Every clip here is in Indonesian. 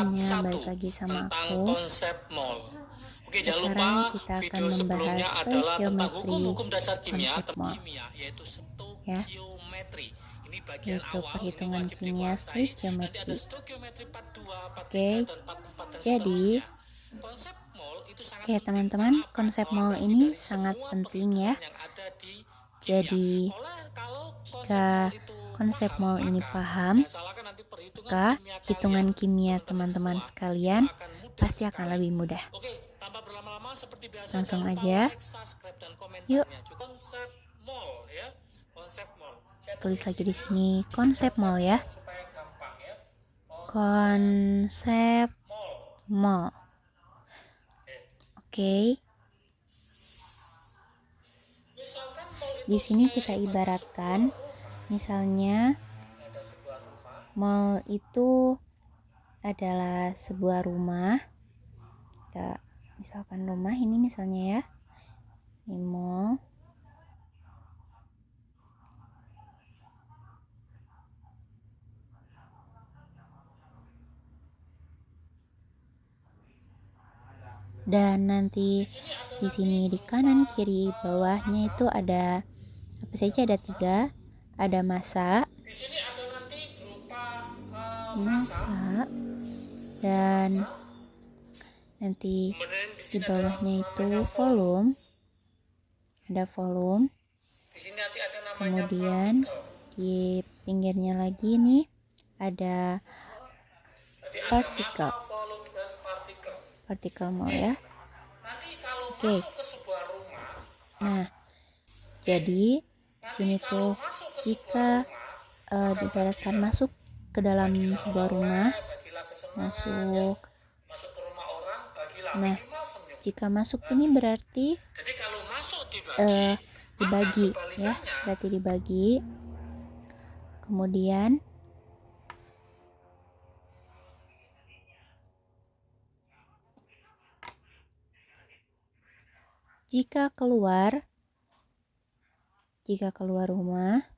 semuanya, Part 1 balik lagi sama tentang aku. konsep mol. Oke, jangan lupa Sekarang kita akan video sebelumnya membahas adalah tentang stoikiometri hukum-hukum dasar kimia, konsep mol, yaitu ya, stoikiometri. Ini bagian yaitu awal, ini perhitungan wajib kimia dikuasai. Nanti ada stoikiometri. stoikiometri part 2, part 3, Oke, dan part 4 dan jadi, seterusnya. Konsep mol itu sangat oke penting teman-teman, karena apa? konsep mol Melandasi ini dari sangat semua penting ya. perhitungan yang ada di kimia. Jadi, Kalau konsep mol jika itu konsep paham, mol ini maka paham, jangan salahkan nanti perhitungan maka kimia kalian, hitungan kimia teman-teman teman-teman semua, itu sekalian akan mudah pasti akan sekali. lebih mudah. Oke, tanpa berlama-lama seperti biasa, Langsung jangan lupa aja, like, subscribe, dan yuk komentarnya. Juga konsep mol ya, konsep mol. Saya tulis tulis lagi di di sini sini konsep mol ya. supaya gampang ya. Konsep Mol. mol. Oke. Misalkan mol Di itu sini saya kita bagi ibaratkan, sebuah rumah. misalnya Ada sebuah rumah. mall itu adalah sebuah rumah. Kita misalkan rumah ini misalnya ya, ini mall. Dan nanti di sini di kanan kiri bawahnya itu ada apa saja, ada 3, ada massa, Di sini ada nanti berupa massa, dan nanti kemudian di di sini ada bawahnya itu namanya volume, ada volume. Di sini nanti ada namanya Kemudian partikel. di pinggirnya lagi nih ada Jadi ada partikel, massa, volume, dan partikel. partikel mol ya. Nanti kalau Oke. masuk ke sebuah rumah, Nah, jadi di sini tuh masuk ke sebuah jika rumah, diibaratkan masuk ke dalam sebuah rumah, bagilah kesenangan, masuk. masuk ke rumah orang, bagilah Nah, minimal senyum. jika masuk ini berarti Jadi kalau masuk dibagi, dibagi maka ya, kebalikannya berarti dibagi. Kemudian jika keluar rumah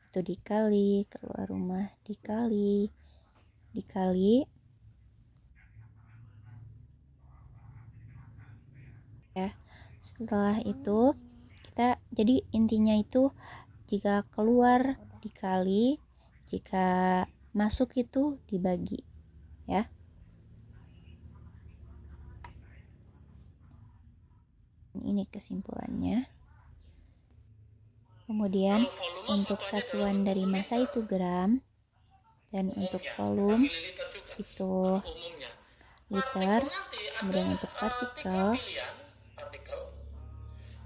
itu dikali, keluar rumah dikali ya. Setelah itu kita, jadi intinya itu jika keluar dikali, jika masuk itu dibagi ya. Ini kesimpulannya. Kemudian untuk satuan dari massa itu gram, dan untuk volume itu liter. Kemudian untuk partikel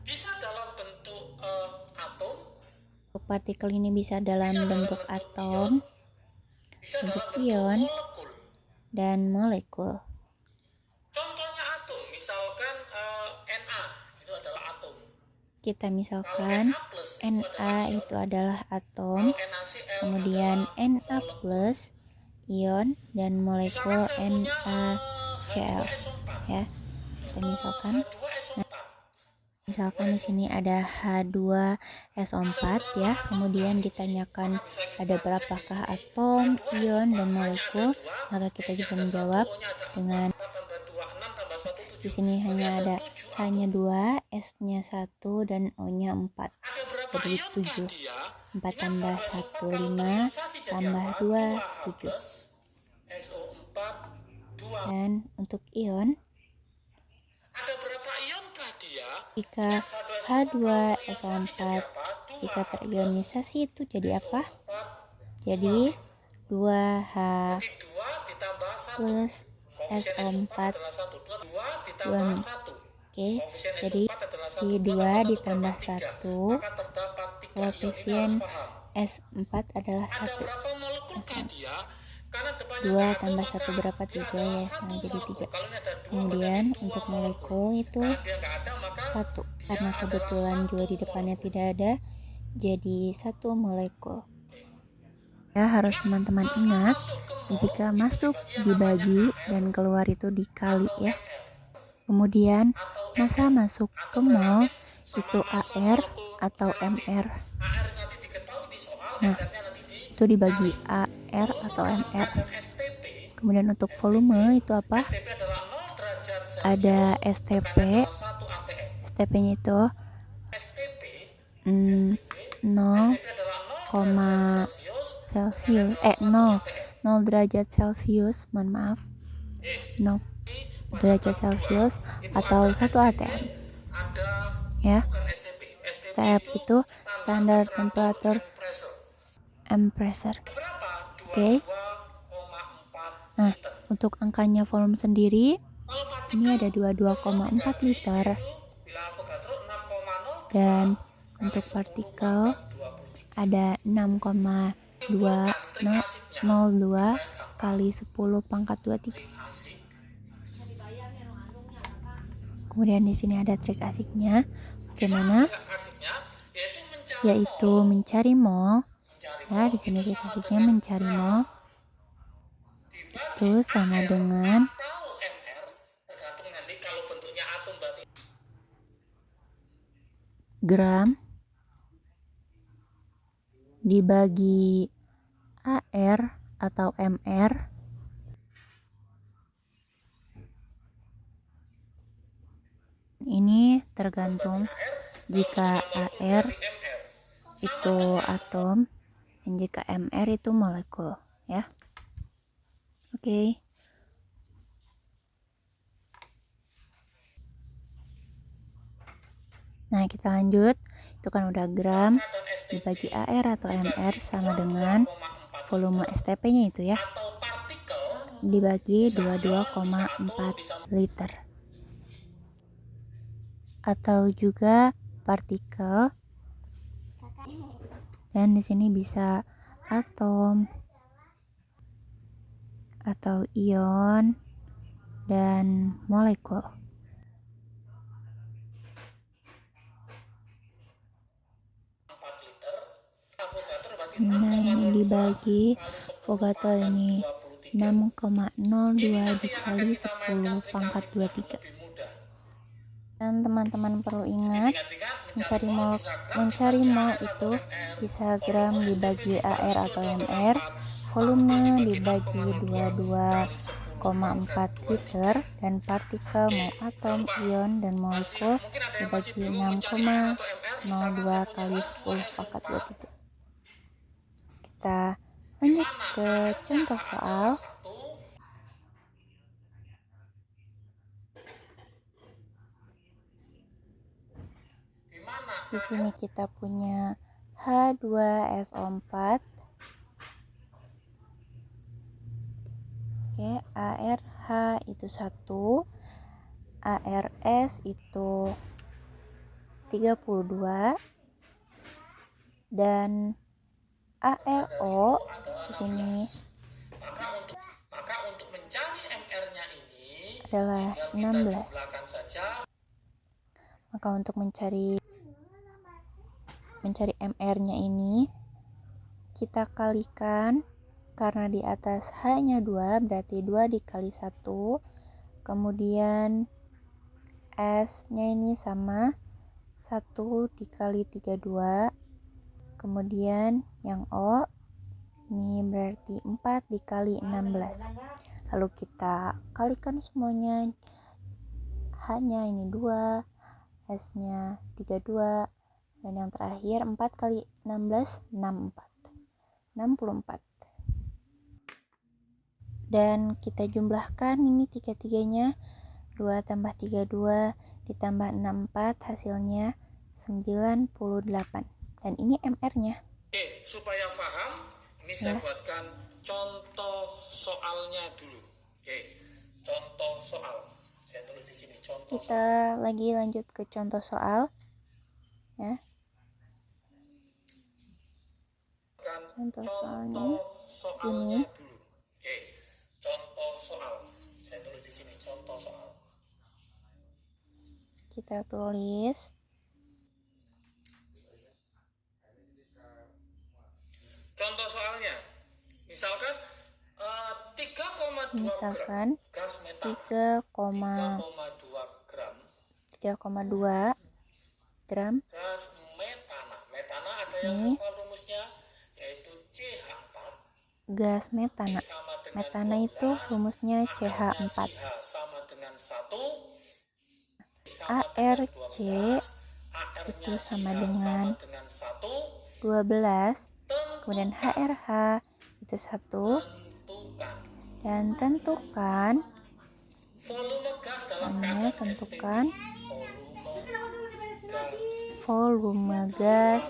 bisa dalam bentuk atom. Untuk partikel ini bisa dalam bentuk atom, bentuk ion, dan molekul. Contohnya atom, misalkan Na itu adalah atom. Kita misalkan Na itu adalah atom, kemudian Na plus ion, dan molekul NaCl ya. Kita misalkan di sini ada H2SO4 ya. Kemudian ditanyakan ada berapakah atom, ion, dan molekul, maka kita bisa menjawab dengan di sini hanya 2, S-nya 1, dan O-nya 4. Jadi 7. 4 tambah 1, 5, tambah 2, 7. Dan untuk ion, jika H2SO4 jika terionisasi itu jadi apa? Jadi 2H plus SO4 2 Oke, jadi di 2 ditambah 1, koefisien S4 adalah 1. 2 tambah 1 berapa? 3 ya, nah jadi 3. Kemudian untuk molekul itu 1, karena kebetulan 2 di depannya tidak ada, jadi 1 molekul. Ya, harus teman-teman ingat, jika masuk dibagi dan keluar itu dikali ya. Kemudian massa masuk ke mol itu AR atau MR. Nah, itu dibagi AR atau MR. Kemudian untuk volume itu apa? STP adalah 0 derajat Celcius. Ada STP. Tekanannya adalah 1 atm. STP-nya itu STP 0, adalah 0 derajat Celcius, tekanannya adalah 1 atm. 0 derajat Celcius, mohon maaf, 0 derajat Celcius atau 1 atm. Ada Ya, bukan STP. STP TF itu standar temperatur and pressure. and pressure. Berapa? Oke. 22,4 Nah, liter. untuk angkanya volume sendiri Kalau partikel ini ada 22,4 liter. bila Avogadro 6,02 Dan kali untuk 10 partikel pangkat 23. ada 6,202 kali 10 pangkat 23. Asik. Kemudian di sini ada trik asiknya. Bagaimana? Asiknya Yaitu mencari mol. mencari Ya, di sini trik asiknya mencari mol. Itu sama dengan atau MR, tergantung nanti kalau bentuknya atom berarti gram dibagi AR atau MR ini tergantung jika AR MR. itu atom dan jika MR itu molekul, ya. Oke. Nah, kita lanjut. Itu kan udah gram dibagi AR atau MR sama dengan volume STP-nya itu, ya, Atau partikel dibagi 22,4 liter. Atau juga partikel, dan di sini bisa atom atau ion dan molekul. Nah, ini dibagi Avogadro ini 6,02 dikali 10 pangkat 23. Dan teman-teman perlu ingat, mencari mol itu bisa gram dibagi AR atau MR, volume dibagi 22,4 liter, dan partikel mau atom, ion, dan molekul dibagi 6,02 kali 10 pangkat 23. Kita lanjut ke contoh soal. Di sini kita punya H2SO4. Oke, ARH itu 1, ARS itu 32, dan ARO di sini maka untuk mencari MR-nya ini adalah 16. saja. Maka untuk mencari MR-nya ini kita kalikan, karena di atas H-nya 2 berarti 2 dikali 1, kemudian S-nya ini sama 1 dikali 32, kemudian yang O ini berarti 4 dikali 16. Lalu kita kalikan semuanya, H-nya ini 2, S-nya 32, dan yang terakhir 4 kali 16, 64. Dan kita jumlahkan ini tiga-tiganya, 2 tambah 32 ditambah 64, hasilnya 98. Dan ini MR-nya. Oke, supaya paham, ini saya buatkan contoh soalnya dulu. Oke, contoh soal. Saya tulis di sini contoh soal. Kita lagi lanjut ke contoh soal, ya. Contoh soalnya sini. Dulu. Oke, contoh soal. Saya tulis di sini contoh soal. Kita tulis contoh soalnya. Misalkan 3,2 misalkan gram gas metana. 3,2 gram Gas metana. Metana ada yang hafal rumusnya, yaitu CH4 gas metana. sama Metana itu rumusnya CH4. sama dengan 1, ARC itu sama dengan 12. Kemudian HRH itu 1. Dan tentukan volume gas dalam soalnya keadaan STP. tentukan volume gas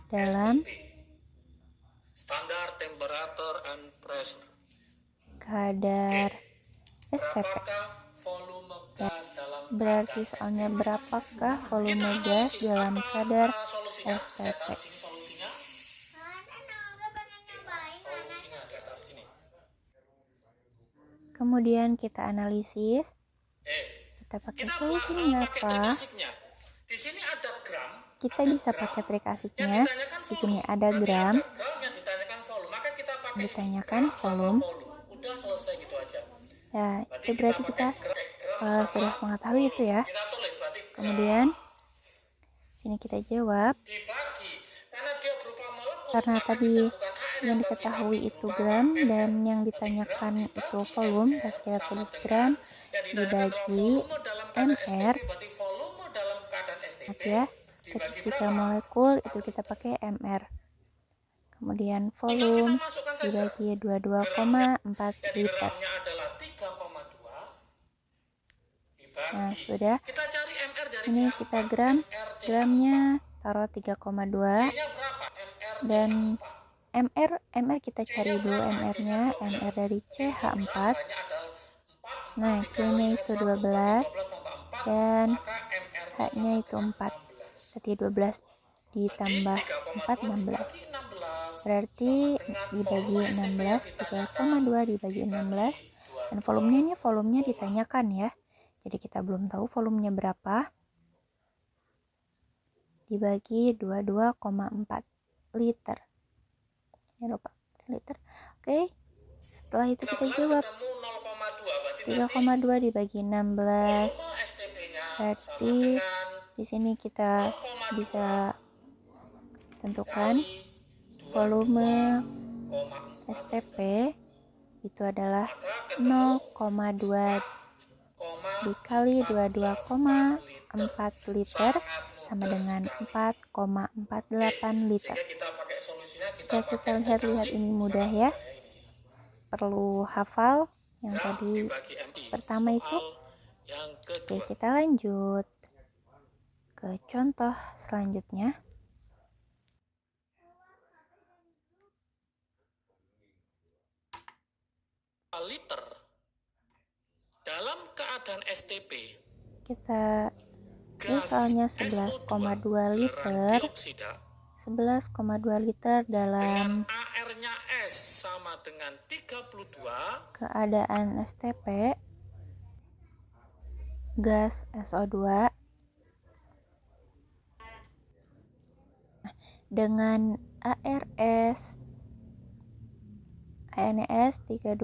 dalam STP. Standar temperature and pressure. kadar STP. Berapakah volume gas dalam Berarti keadaan soalnya STP? berapakah Kita volume gas analisis dalam apa kadar solusinya. Saya STP. taruh sini solusinya. Solusinya saya taruh sini. Kemudian kita analisis. Kita pakai solusinya apa? Di sini ada gram. Kita bisa pakai trik asiknya. Di sini ada gram. Yang ditanyakan volume. Maka kita pakai ditanyakan gram sama volume. Udah selesai gitu aja. Ya, itu berarti kita sudah mengetahui itu ya. Kita tulis berarti Kemudian sini kita jawab. dibagi karena dia berupa molekul. Karena maka tadi kita bukan AR yang diketahui itu gram dan yang ditanyakan itu volume, berarti kita tulis gram dibagi mr. Ya, ketika molekul itu kita pakai mr. Kemudian volume dibagi 22,4 liter. Nah, sudah. Ini kita gramnya taruh 3,2 dan mr kita cari dulu mr-nya, mr dari CH4. Nah, C-nya itu 12 dan H-nya itu 4. Berarti 12 ditambah 4, 16. Berarti dibagi 16, 3,2 dibagi 16. Dan volumenya ditanyakan ya. Jadi kita belum tahu volumenya berapa. Dibagi 22,4 liter. Ya lupa, liter. Oke. Setelah itu kita jawab. 3,2 dibagi 16. Berarti di sini kita bisa tentukan volume STP itu adalah 0,2 dikali 22,4 liter sama dengan 4,48 liter. Jika kita lihat ini mudah ya. Perlu hafal yang tadi pertama itu. Oke, kita lanjut ke contoh selanjutnya. Liter dalam keadaan STP. Kita soalnya 11,2 liter. 11,2 liter dalam AR-nya S sama dengan 32 keadaan STP gas SO2 dengan ARS 32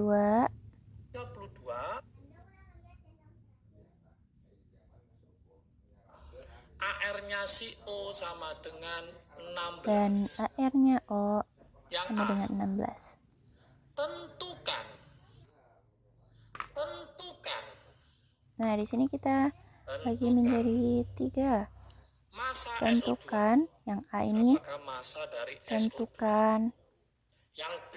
AR-nya CO sama dengan 16 dan AR-nya O yang sama dengan 16. Tentukan. Nah, di sini kita bagi menjadi 3. Tentukan yang A ini. Massa dari Tentukan yang B.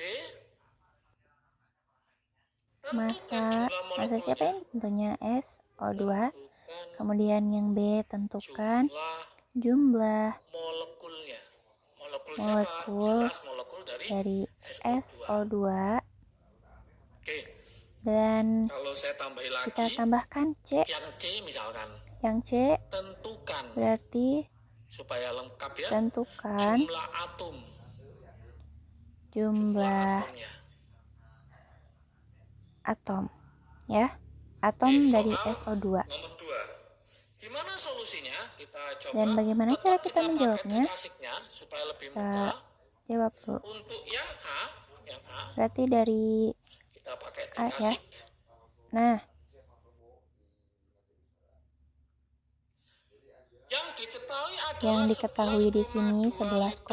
Massa siapa ini? Tentunya SO2. Kemudian yang B tentukan jumlah molekul dari SO2. Dan kalau saya tambahin lagi, kita tambahkan C. Yang C tentukan berarti supaya lengkap ya. Tentukan jumlah atom ya. Atom dari SO2. Nomor 2. Gimana solusinya? Kita coba. Dan bagaimana cara kita menjawabnya? Supaya lebih mudah. Jawab dulu. Untuk yang A, berarti dari kita pakai A ya. Nah, yang diketahui di sini 11,2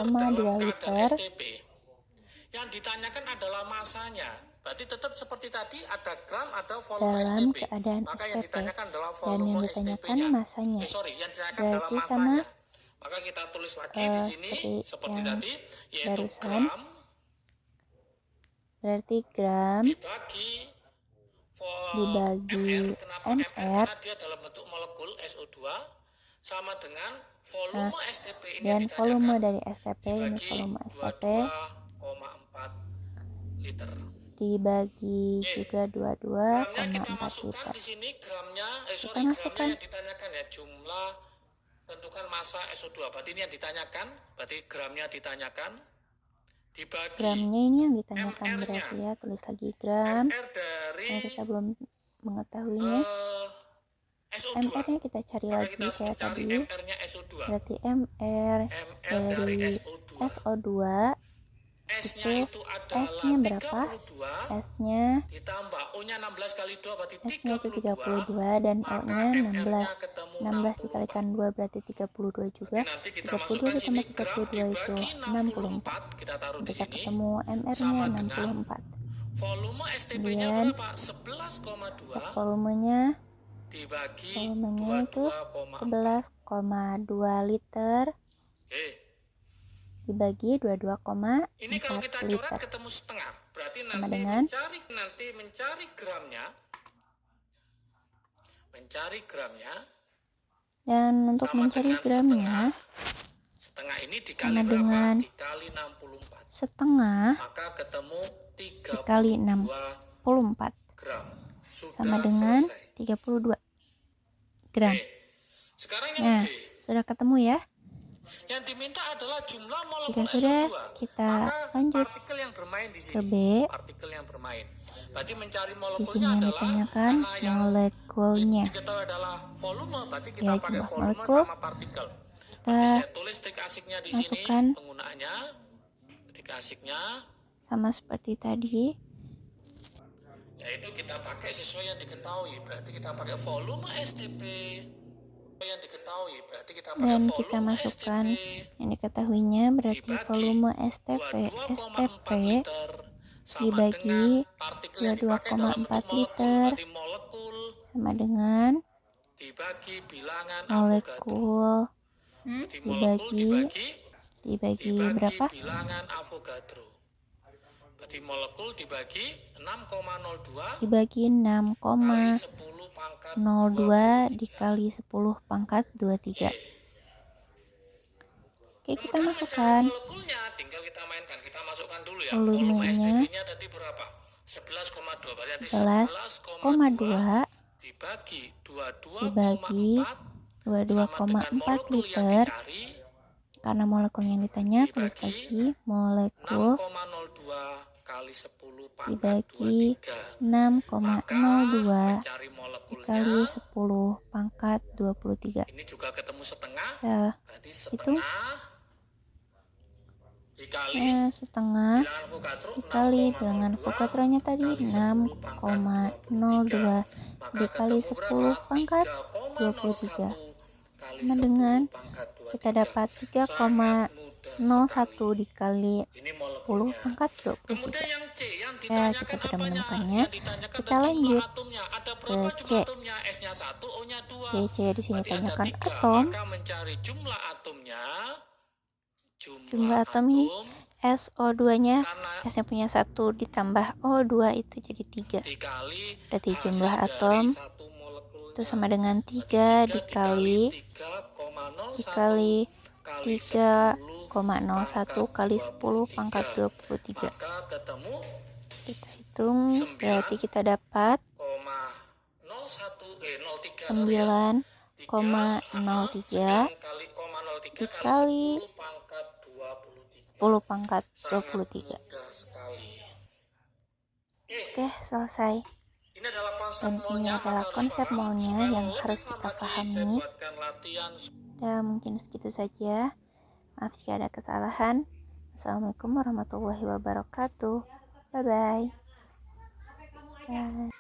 liter. Yang ditanyakan adalah masanya. Berarti tetap seperti tadi, ada gram, ada volume dalam STP. keadaan Maka yang STP, ditanyakan adalah dan yang volume ditanyakan STP-nya. masanya. Yang ditanyakan adalah Berarti sama masanya. Maka kita tulis lagi di sini seperti yang tadi, yaitu barusan. gram Berarti gram dibagi Kenapa mr, Karena dia dalam bentuk molekul SO2 sama dengan volume STP ini dan yang volume ditanyakan dari STP, ini dibagi volume STP 22,4 liter. dibagi juga Gramnya kita 22,4 masukkan liter. di sini, gramnya masukkan yang ditanyakan ya, jumlah tentukan massa SO2. Berarti ini yang ditanyakan, berarti gramnya ditanyakan dibagi gramnya ini yang ditanyakan, berarti ya tulis lagi gram MR dari karena kita belum mengetahuinya. SO2. MR-nya kita cari Maka lagi kita harus kayak mencari tadi. MR-nya SO2. Berarti MR dari SO2 S-nya itu S-nya adalah berapa? 32 S-nya ditambah O-nya 16 kali 2 berarti S-nya itu 32. 32 dan Maka O-nya MR-nya 16. ketemu 16 dikalikan 2 berarti 32 juga. Nanti kita 32 masukkan sini ditambah gram 32 itu dibagi 64. kita taruh di Bisa sini. ketemu MR-nya Sama dengan 64. volume STP-nya Kemudian berapa? 11,2 volumenya dibagi itu 22,4. 11,2 liter Oke. dibagi 22,4 Ini kalau kita coret liter. ketemu setengah. Berarti Sama nanti dengan mencari gramnya. Mencari gramnya. Dan untuk mencari gramnya setengah ini dikali sama berapa? dengan Dikali 64. setengah Maka ketemu dikali 64 gram. Sudah sama dengan selesai. 32 gram. Sekarang yang B. Sudah ketemu ya. Yang diminta adalah jumlah molekul Jika sudah, SO2. kita Maka lanjut partikel yang bermain di sini. ke B. Partikel yang bermain. Berarti mencari Di molekulnya sini yang adalah ditanyakan molekulnya. diketahui adalah volume, berarti kita Ya, pakai jumlah volume molekul. sama partikel. Kita Berarti saya tulis trik asiknya di sini, masukkan penggunaannya. Trik asiknya sama seperti tadi. yaitu kita pakai sesuai yang diketahui. Berarti kita pakai volume STP. Yang diketahui berarti kita pakai Dan volume kita masukkan STP yang diketahuinya, berarti volume STP liter dibagi 22,4 liter sama dengan dibagi bilangan molekul dibagi berapa? bilangan Avogadro. Berarti molekul dibagi 6,02 dibagi 6,02 dikali 10 pangkat 23. Oke, kita masukkan molekulnya, tinggal kita mainkan. Kita masukkan dulu ya. volumenya Volume STP-nya tadi berapa? 11,2. Berarti 11,2 dibagi dibagi 22,4 liter. Karena molekul yang ditanya, tulis lagi molekul 6,02 kali 10 pangkat dibagi 6,02 dikali 10 pangkat 23. Ini juga ketemu setengah. Ya, Berarti itu dikali setengah dikali bilangan Avogadro-nya tadi 6,02 dikali 10 pangkat 23 sama dengan kita dapat 3,01 dikali 10 pangkat 23. Ya, kita sudah menemukannya. Kita lanjut ke C. C di sini tanyakan atom. Jumlah atom ini SO2-nya, S-nya punya 1 ditambah O2 itu jadi 3. Berarti jumlah atom itu sama dengan 3 dikali 3,01 kali 10 pangkat 23. Kita hitung, berarti kita dapat 9,03 dikali 10 pangkat 23. Oke, selesai. Dan ini adalah konsep molnya yang harus kita pahami. Dan mungkin segitu saja. Maaf jika ada kesalahan. Assalamualaikum warahmatullahi wabarakatuh. Bye-bye. Bye.